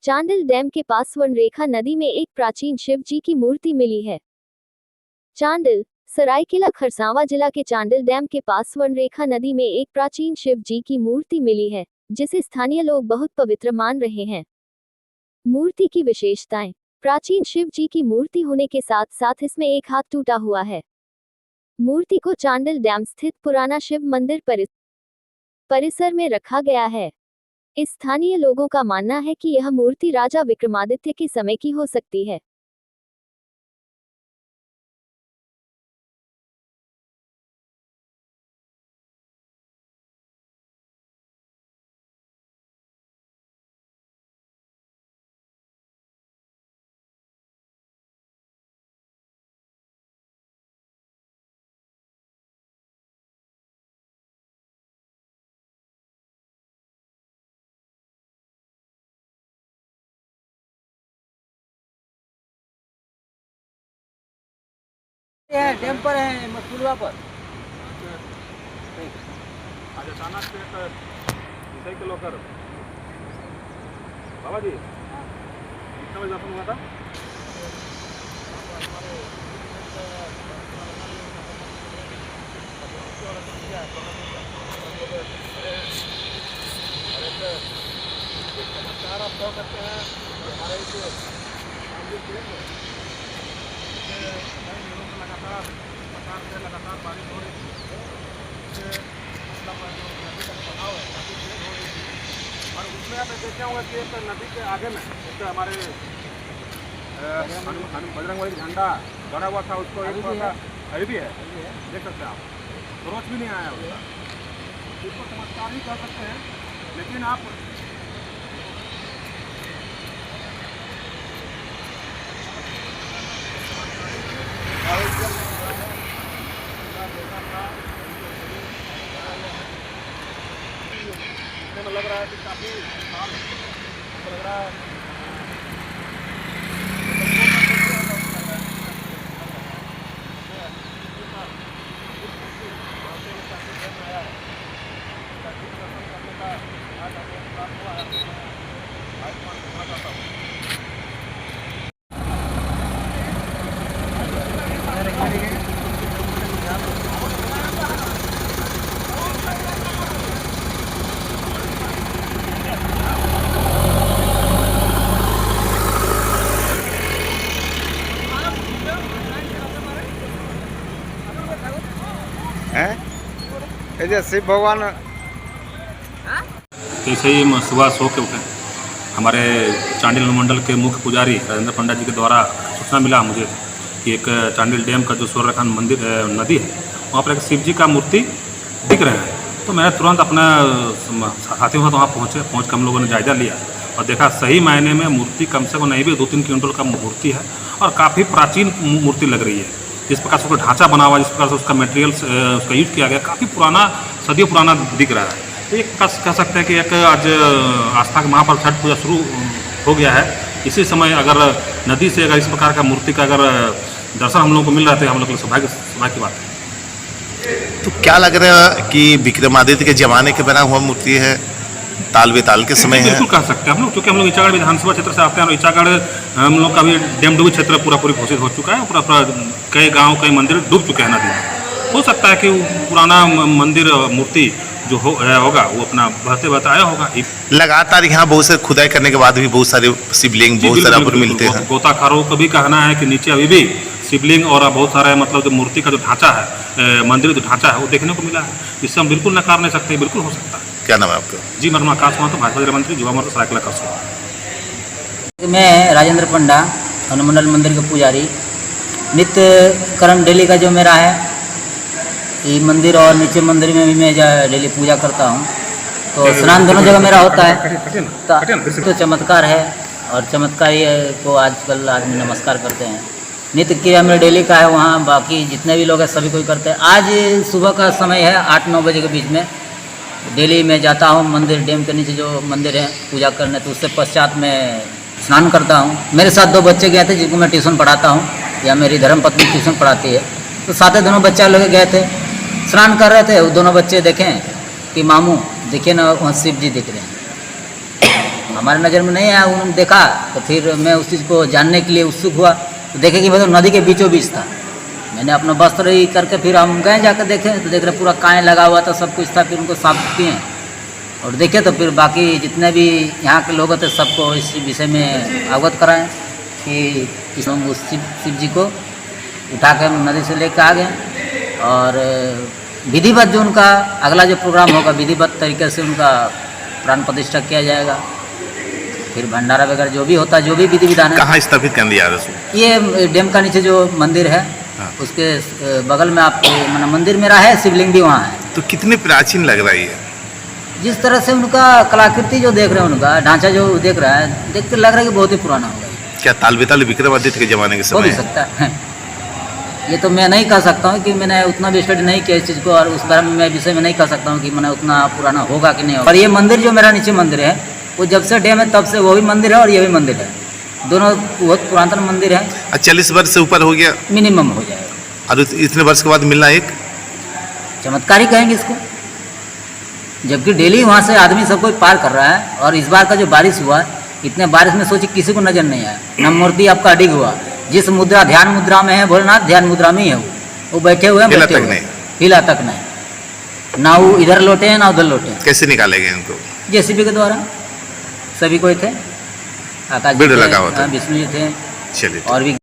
Chandil dam के पास स्वर्णरेखा नदी में एक प्राचीन शिव जी की मूर्ति मिली है। चांडिल, सरायकेला खरसावां जिला के चांडिल डैम के पास स्वर्णरेखा नदी में एक प्राचीन शिव जी की मूर्ति मिली है, जिसे स्थानीय लोग बहुत पवित्र मान रहे हैं। मूर्ति की विशेषताएं: प्राचीन शिव जी की मूर्ति होने के साथ साथ इसमें एक हाथ टूटा हुआ है। मूर्ति को चांडिल डैम स्थित पुराना शिव मंदिर परिसर में रखा गया है। स्थानीय लोगों का मानना है कि यह मूर्ति राजा विक्रमादित्य के समय की हो सकती है। डैम पर है, पुलवा पर। आज अचानक से एक विषय के लोकर बाबा जी कितना बजे दर्शन हुआ था? चमत्कार आप कह सकते हैं हमारे लगातार बारिश हो रही थी, नदी का बहाव है काफ़ी तेज हो रही थी। और उसमें आप देखे होंगे कि एक नदी के आगे में एक हमारे बजरंगबली झंडा गड़ा हुआ था, उसको एक थोड़ा सा अभी भी है, देख सकते हैं आप, रोच भी नहीं आया उसका। इसको चमत्कार ही कह सकते हैं, लेकिन आप में लग रहा है कि काफ़ी लग रहा है। शिव भगवान जैसे ही सुबह सो के उठे, हमारे चांडिल मंडल के मुख्य पुजारी राजेंद्र पंडा जी के द्वारा सूचना मिला मुझे कि एक चांडिल डैम का जो स्वर्णरेखा मंदिर नदी है, वहाँ पर एक शिव जी का मूर्ति दिख रहे हैं। तो मैंने तुरंत अपना साथियों के साथ वहाँ पहुँच के हम लोगों ने जायजा लिया और देखा सही मायने में मूर्ति कम से कम नहीं भी 2-3 क्विंटल का मूर्ति है और काफ़ी प्राचीन मूर्ति लग रही है। जिस प्रकार से उसका ढांचा बना हुआ, जिस प्रकार से उसका मटेरियल्स उसका यूज किया गया, काफ़ी पुराना, सदियों पुराना दिख रहा है। तो ये कह सकते हैं कि एक आज आस्था के वहाँ पर छठ पूजा शुरू हो गया है। इसी समय अगर नदी से अगर इस प्रकार का मूर्ति का अगर दर्शन हम लोगों को मिल रहा है, हम लोग के लिए सौभाग्य की बात है। तो क्या लग रहा है कि विक्रमादित्य के जमाने के बना हुआ मूर्ति है, ताल बेताल के समय है? बिल्कुल कह सकते हैं हम लोग, क्योंकि हम लोग ईचागढ़ विधानसभा क्षेत्र से आते हैं और ईचागढ़ हम लोग का भी डैमडूबी क्षेत्र पूरा घोषित हो चुका है। पूरा कई गांव कई मंदिर डूब चुके हैं नदी में। हो सकता है कि पुराना मंदिर मूर्ति जो होगा वो अपना बहते आया होगा। लगातार यहाँ बहुत सारे खुदाई करने के बाद भी बहुत सारे शिवलिंग, बहुत सारे मिलते हैं। गोताखारों का भी कहना है कि नीचे अभी भी शिवलिंग और बहुत सारे मतलब जो मूर्ति का जो ढांचा है, मंदिर जो ढांचा है, वो देखने को मिला है। इससे हम बिल्कुल नकार नहीं सकते, बिल्कुल हो सकता है। क्या नाम है आपका? जी, मेरा नाम आकाश महतो, भाजपा जिला मंत्री, युवा मोर्चा सरायकेला खरसावां। मैं राजेंद्र पंडा, अनुमंडल मंदिर के पुजारी। नित्य कर्म डेली का जो मेरा है, ये मंदिर और नीचे मंदिर में भी मैं डेली पूजा करता हूँ। तो स्नान दोनों जगह मेरा होता है। तो चमत्कार है और चमत्कार को आजकल आदमी नमस्कार करते हैं। नित्य क्रिया मेरे डेली का है, वहाँ बाकी जितने भी लोग हैं सभी कोई करते हैं। आज सुबह का समय है 8-9 बजे के बीच में डेली मैं जाता हूँ मंदिर, डैम के नीचे जो मंदिर है, पूजा करने। तो उससे पश्चात मैं स्नान करता हूँ। मेरे साथ 2 बच्चे गए थे जिनको मैं ट्यूशन पढ़ाता हूँ, या मेरी धर्मपत्नी ट्यूशन पढ़ाती है। तो साथ ही दोनों बच्चे लोग गए थे, स्नान कर रहे थे। वो दोनों बच्चे देखें कि मामू देखिए ना, वहाँ शिव जी दिख रहे हैं। हमारे नज़र में नहीं आया, उन्होंने देखा तो फिर मैं उस चीज़ को जानने के लिए उत्सुक हुआ, तो देखे कि मतलब नदी के बीचों बीच था। मैंने अपना वस्त्र ही करके फिर हम गए जाकर देखे, तो देख रहे पूरा कांय लगा हुआ था, सब कुछ था। फिर उनको साफ किए और देखे तो फिर बाकी जितने भी यहाँ के लोग थे सबको इस विषय में अवगत कराएं कि उस शिव जी को उठा के हम नदी से लेकर आ गए। और विधिवत जो उनका अगला जो प्रोग्राम होगा, विधिवत तरीके से उनका प्राण प्रतिष्ठा किया जाएगा। फिर भंडारा वगैरह जो भी होता है, जो भी विधि विधान है। कहाँ स्थापित कर दिया रसूल? ये डैम का नीचे जो मंदिर है, हाँ। उसके बगल में आपको मतलब मंदिर मेरा है, शिवलिंग भी वहाँ है। तो कितने प्राचीन लग रही है? जिस तरह से उनका कलाकृति जो देख रहे हैं, उनका ढांचा जो देख रहा है, देख कर लग रहा है कि बहुत ही पुराना होगा। क्या ताल बेताल विक्रमादित्य के जमाने के हो समय भी है? सकता है। ये तो मैं नहीं कह सकता हूँ कि मैंने उतना भी स्टडी नहीं किया इस चीज़ को, और उस बारे में मैं विषय में नहीं कह सकता हूँ कि मैंने उतना पुराना होगा कि नहीं होगा। और ये मंदिर जो मेरा नीचे मंदिर है, वो जब से डैम है तब से वो भी मंदिर है और ये भी मंदिर है, दोनों बहुत पुरातन मंदिर है। 40 वर्ष से ऊपर हो गया मिनिमम हो जाएगा। और इतने वर्ष के बाद मिलना एक चमत्कार ही कहेंगे इसको, जबकि डेली वहाँ से आदमी सब कोई पार कर रहा है। और इस बार का जो बारिश हुआ, इतने बारिश में सोचिए किसी को नजर नहीं आया ना। मूर्ति आपका अडिग हुआ, जिस मुद्रा ध्यान मुद्रा में है भोलेनाथ, ध्यान मुद्रा में ही है वो बैठे हुए हैं, हिला बैठे तक हुए नहीं। हिला तक नहीं, ना वो इधर लौटे हैं ना उधर लौटे हैं। कैसे निकाले गए इनको? जेसीबी के द्वारा सभी कोई थे, आकाश जी भीड़ थे, लगा हुआ था। विष्णु जी थे चलिए। और भी